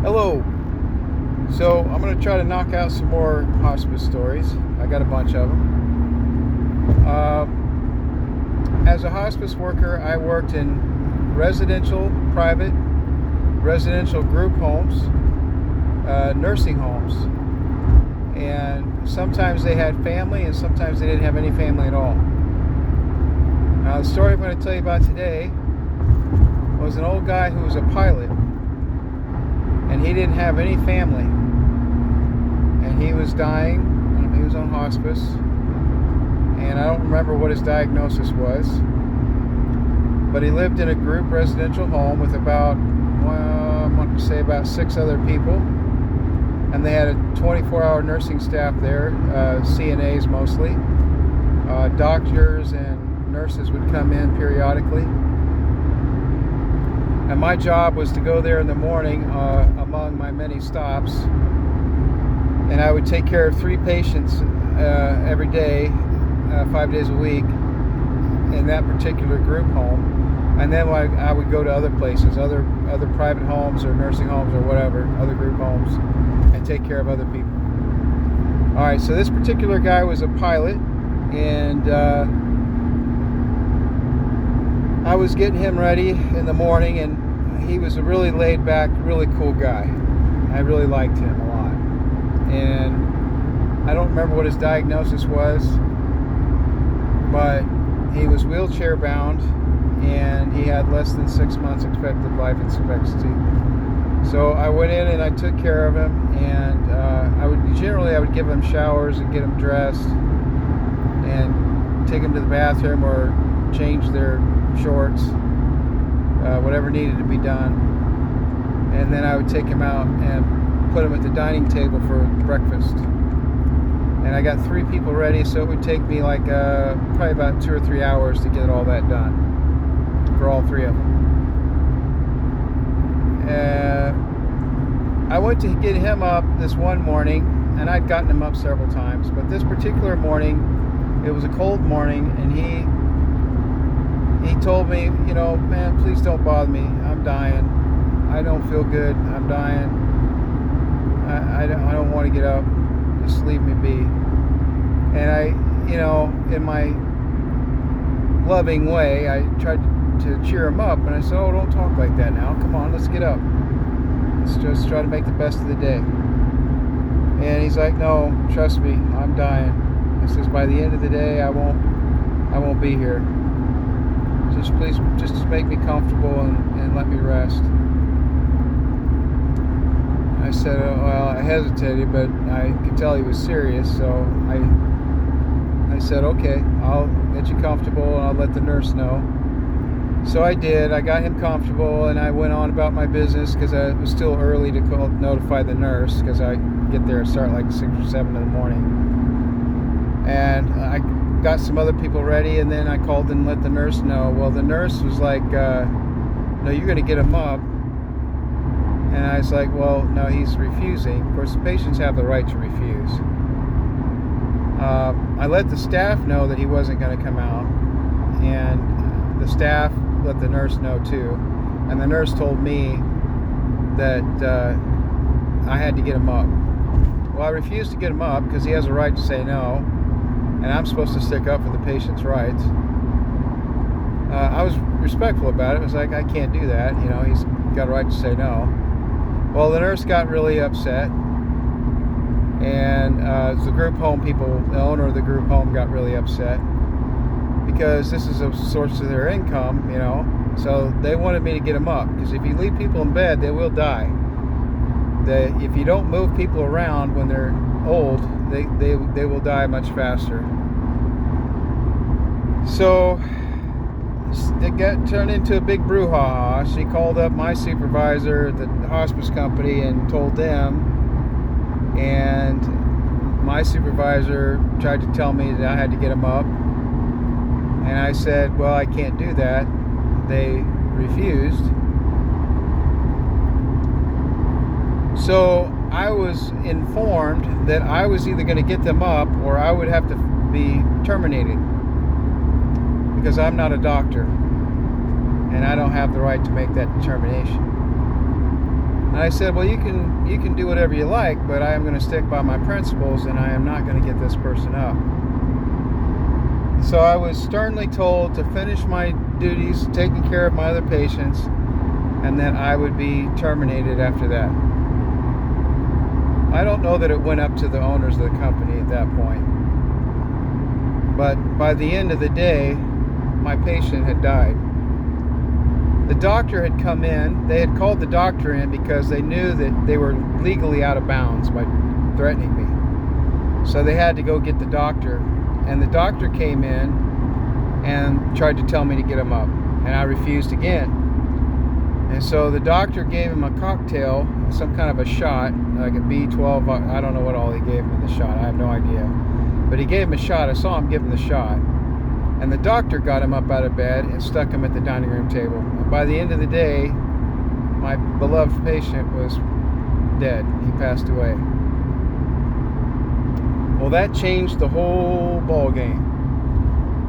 Hello. So I'm going to try to knock out some more hospice stories. I got a bunch of them. As a hospice worker, I worked in residential, private, residential group homes, nursing homes. And sometimes they had family and sometimes they didn't have any family at all. Now, the story I'm going to tell you about today was an old guy who was a pilot. And he didn't have any family. And he was dying. He was on hospice. And I don't remember what his diagnosis was. But he lived in a group residential home with about, I want to say about 6 other people. And they had a 24-hour nursing staff there, CNAs mostly. Doctors and nurses would come in periodically. And my job was to go there in the morning among my many stops. And I would take care of 3 patients every day, 5 days a week, in that particular group home. And then I would go to other places, other private homes or nursing homes or whatever, other group homes, and take care of other people. All right, so this particular guy was a pilot, and I was getting him ready in the morning, and he was a really laid back, really cool guy. I really liked him a lot. And I don't remember what his diagnosis was, but he was wheelchair bound and he had less than 6 months expected life expectancy. So I went in and I took care of him, and I would give him showers and get him dressed and take him to the bathroom or change their shorts, whatever needed to be done. And then I would take him out and put him at the dining table for breakfast. And I got 3 people ready, so it would take me like probably about 2 or 3 hours to get all that done for all 3 of them. I went to get him up this one morning, and I'd gotten him up several times, but this particular morning, it was a cold morning, and he told me, man, please don't bother me. I'm dying. I don't feel good. I'm dying. I don't want to get up. Just leave me be. And I, in my loving way, I tried to cheer him up, and I said, oh, don't talk like that now. Come on, let's get up. Let's just try to make the best of the day. And he's like, no, trust me, I'm dying. He says, by the end of the day, I won't be here. Just please, just make me comfortable and let me rest. I said, well, I hesitated, but I could tell he was serious, so I said, okay, I'll get you comfortable and I'll let the nurse know. So I did. I got him comfortable, and I went on about my business because it was still early to notify the nurse, because I get there and start like 6 or 7 in the morning. And I got some other people ready, and then I called and let the nurse know. Well, the nurse was like, no, you're going to get him up. And I was like, well, no, he's refusing. Of course, the patients have the right to refuse. I let the staff know that he wasn't going to come out, and the staff let the nurse know too. And the nurse told me that I had to get him up. Well, I refused to get him up because he has a right to say no, and I'm supposed to stick up for the patient's rights. I was respectful about it. I was like, I can't do that. He's got a right to say no. Well, the nurse got really upset, and the group home people, the owner of the group home, got really upset because this is a source of their income, So they wanted me to get them up, because if you leave people in bed, they will die. If you don't move people around when they're old, they will die much faster. So it got turned into a big brouhaha. She called up my supervisor at the hospice company and told them, and my supervisor tried to tell me that I had to get him up, and I said, well, I can't do that. They refused. So I was informed that I was either going to get them up or I would have to be terminated, because I'm not a doctor and I don't have the right to make that determination. And I said, well, you can do whatever you like, but I am going to stick by my principles, and I am not going to get this person up. So I was sternly told to finish my duties, taking care of my other patients, and then I would be terminated after that. I don't know that it went up to the owners of the company at that point. But by the end of the day, my patient had died. The doctor had come in. They had called the doctor in because they knew that they were legally out of bounds by threatening me. So they had to go get the doctor. And the doctor came in and tried to tell me to get him up. And I refused again. And so the doctor gave him a cocktail, some kind of a shot, like a B12. I don't know what all he gave him in the shot. I have no idea. But he gave him a shot. I saw him give him the shot. And the doctor got him up out of bed and stuck him at the dining room table. And by the end of the day, my beloved patient was dead. He passed away. Well, that changed the whole ball game,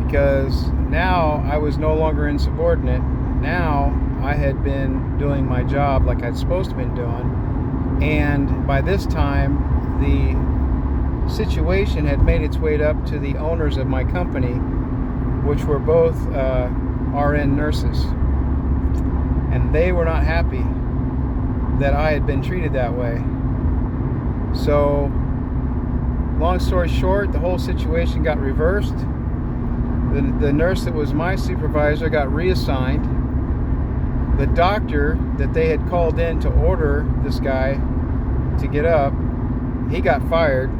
because now I was no longer insubordinate. Now I had been doing my job like I'd supposed to have been doing, and by this time the situation had made its way up to the owners of my company, which were both RN nurses, and they were not happy that I had been treated that way. So long story short, the whole situation got reversed. The nurse that was my supervisor got reassigned. The doctor that they had called in to order this guy to get up, he got fired.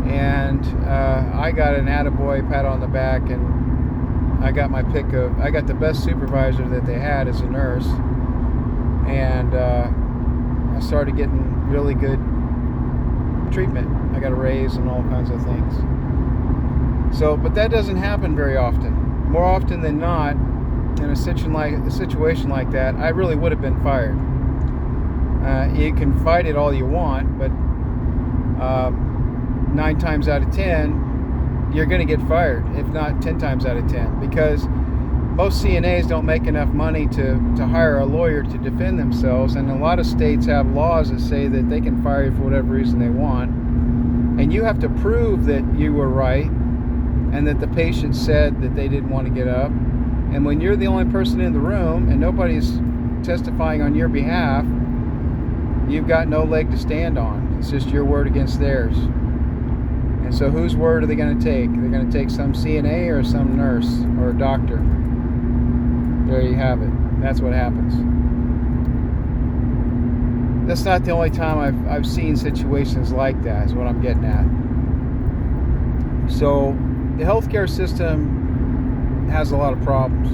And I got an attaboy pat on the back, and I got my pick of, I got the best supervisor that they had as a nurse. And I started getting really good treatment. I got a raise and all kinds of things. So, but that doesn't happen very often. More often than not, in a situation like that, I really would have been fired. You can fight it all you want, but 9 times out of 10, you're going to get fired, if not 10 times out of 10, because most CNAs don't make enough money to hire a lawyer to defend themselves, and a lot of states have laws that say that they can fire you for whatever reason they want, and you have to prove that you were right and that the patient said that they didn't want to get up. And when you're the only person in the room and nobody's testifying on your behalf, you've got no leg to stand on. It's just your word against theirs. And so whose word are they going to take? They're going to take some CNA or some nurse or a doctor. There you have it. That's what happens. That's not the only time I've seen situations like that, is what I'm getting at. So the healthcare system has a lot of problems,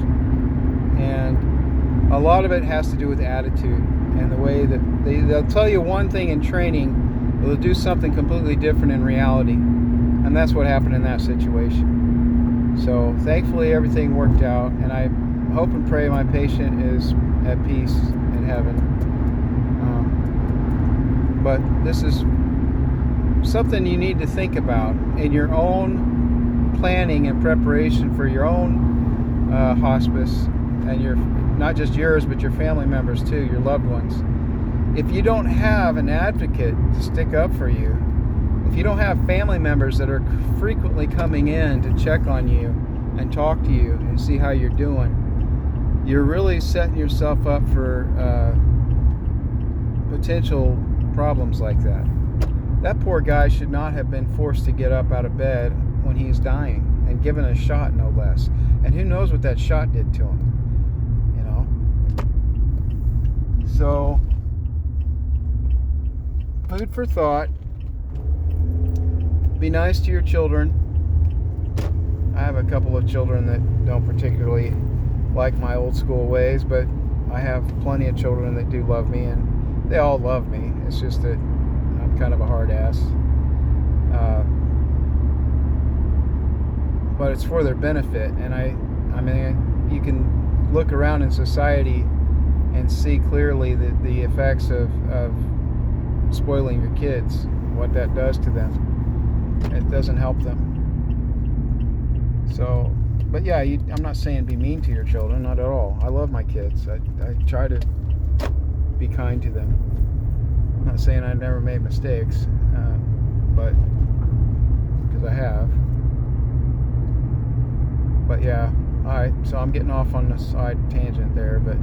and a lot of it has to do with attitude and the way that they'll tell you one thing in training, but they'll do something completely different in reality. And that's what happened in that situation. So thankfully everything worked out, and I hope and pray my patient is at peace in heaven. But this is something you need to think about in your own planning and preparation for your own hospice, and your, not just yours, but your family members too, your loved ones. If you don't have an advocate to stick up for you, if you don't have family members that are frequently coming in to check on you and talk to you and see how you're doing, you're really setting yourself up for potential problems like that. That poor guy should not have been forced to get up out of bed when he's dying, and given a shot, no less. And who knows what that shot did to him, you know? So, food for thought. Be nice to your children. I have a couple of children that don't particularly like my old school ways, but I have plenty of children that do love me, and they all love me. It's just that I'm kind of a hard ass. But it's for their benefit, and I mean, you can look around in society and see clearly the effects of spoiling your kids, what that does to them. It doesn't help them. So, but yeah, I'm not saying be mean to your children, not at all. I love my kids. I try to be kind to them. I'm not saying I never made mistakes, but because I have. But yeah, alright, so I'm getting off on the side tangent there, but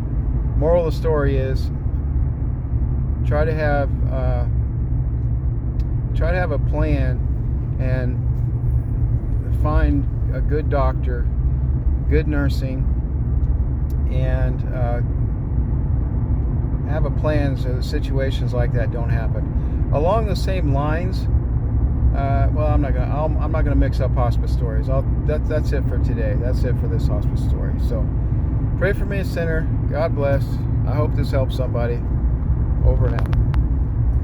moral of the story is try to have a plan and find a good doctor, good nursing, and have a plan so that situations like that don't happen. Along the same lines, well, I'm not gonna mix up hospice stories. That's it for today. That's it for this hospice story. So pray for me, a sinner. God bless. I hope this helps somebody. Over and out.